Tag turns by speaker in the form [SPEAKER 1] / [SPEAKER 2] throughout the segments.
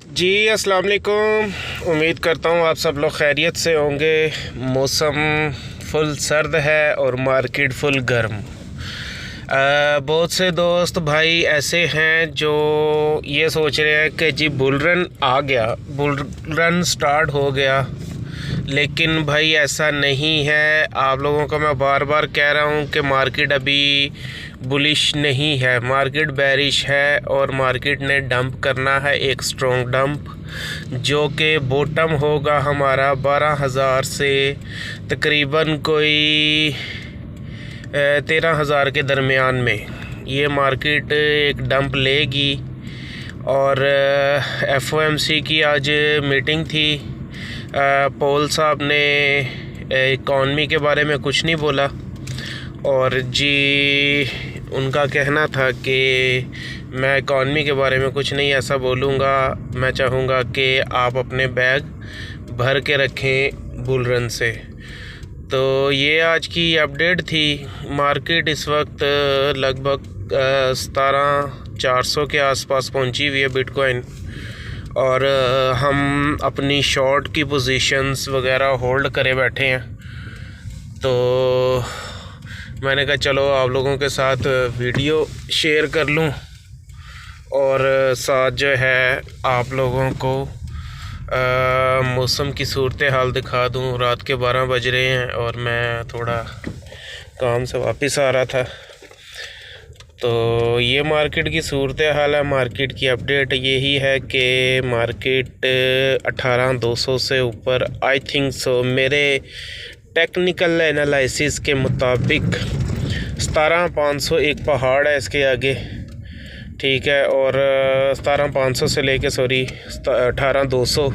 [SPEAKER 1] जी अस्सलाम वालेकुम। उम्मीद करता हूँ आप सब लोग खैरियत से होंगे। मौसम फुल सर्द है और मार्केट फुल गर्म। बहुत से दोस्त भाई ऐसे हैं जो ये सोच रहे हैं कि जी बुल रन आ गया, बुल रन स्टार्ट हो गया, लेकिन भाई ऐसा नहीं है। आप लोगों को मैं बार बार कह रहा हूँ कि मार्केट अभी बुलिश नहीं है, मार्केट बेरिश है और मार्केट ने डंप करना है, एक स्ट्रॉन्ग डंप जो कि बॉटम होगा हमारा 12,000 से तकरीबन कोई 13,000 के दरमियान में ये मार्केट एक डंप लेगी। और FOMC की आज मीटिंग थी। पॉल साहब ने इकॉनमी के बारे में कुछ नहीं बोला और जी उनका कहना था कि मैं इकॉनमी के बारे में कुछ नहीं ऐसा बोलूँगा, मैं चाहूँगा कि आप अपने बैग भर के रखें बुल रन से। तो ये आज की अपडेट थी। मार्केट इस वक्त लगभग 17,400 के आसपास पहुंची हुई है बिटकॉइन, और हम अपनी शॉर्ट की पोजीशंस वगैरह होल्ड करे बैठे हैं। तो मैंने कहा चलो आप लोगों के साथ वीडियो शेयर कर लूं और साथ जो है आप लोगों को मौसम की सूरत हाल दिखा दूं। रात के 12 बज रहे हैं और मैं थोड़ा काम से वापस आ रहा था। तो ये मार्केट की सूरत हाल है। मार्केट की अपडेट यही है कि मार्केट 18,200 से ऊपर, आई थिंक सो, मेरे टेक्निकल एनालिसिस के मुताबिक 17,500 एक पहाड़ है इसके आगे, ठीक है, और 17,500 से लेके 18,200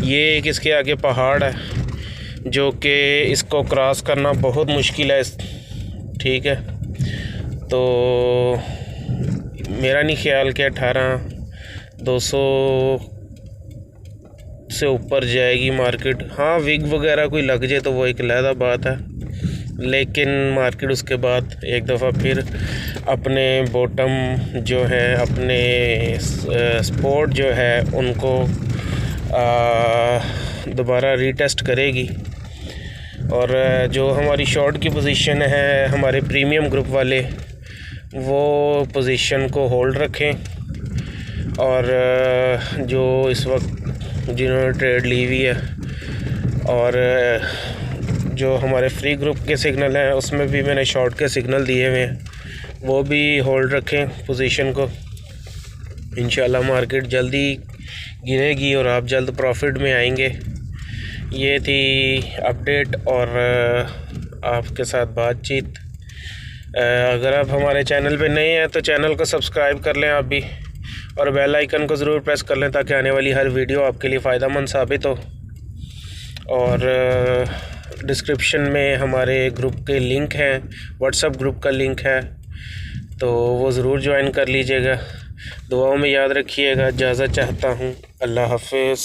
[SPEAKER 1] ये एक इसके आगे पहाड़ है जो कि इसको क्रॉस करना बहुत मुश्किल है, ठीक है। तो मेरा नहीं ख्याल कि 18,200 से ऊपर जाएगी मार्केट। हाँ, विग वगैरह कोई लग जाए तो वो एक अलग बात है, लेकिन मार्केट उसके बाद एक दफ़ा फिर अपने बॉटम जो है, अपने सपोर्ट जो है, उनको दोबारा रीटेस्ट करेगी। और जो हमारी शॉर्ट की पोजीशन है, हमारे प्रीमियम ग्रुप वाले वो पोजीशन को होल्ड रखें, और जो इस वक्त जिन्होंने ट्रेड ली हुई है और जो हमारे फ्री ग्रुप के सिग्नल हैं उसमें भी मैंने शॉर्ट के सिग्नल दिए हुए हैं, वो भी होल्ड रखें पोजीशन को। इंशाल्लाह मार्केट जल्दी गिरेगी और आप जल्द प्रॉफिट में आएंगे। ये थी अपडेट और आपके साथ बातचीत। अगर आप हमारे चैनल पे नए हैं तो चैनल को सब्सक्राइब कर लें आप भी, और बेल आइकन को ज़रूर प्रेस कर लें ताकि आने वाली हर वीडियो आपके लिए फ़ायदेमंद साबित हो। और डिस्क्रिप्शन में हमारे ग्रुप के लिंक हैं, व्हाट्सएप ग्रुप का लिंक है, तो वो ज़रूर ज्वाइन कर लीजिएगा। दुआओं में याद रखिएगा। इजाज़त चाहता हूँ। अल्लाह हाफ़िज़।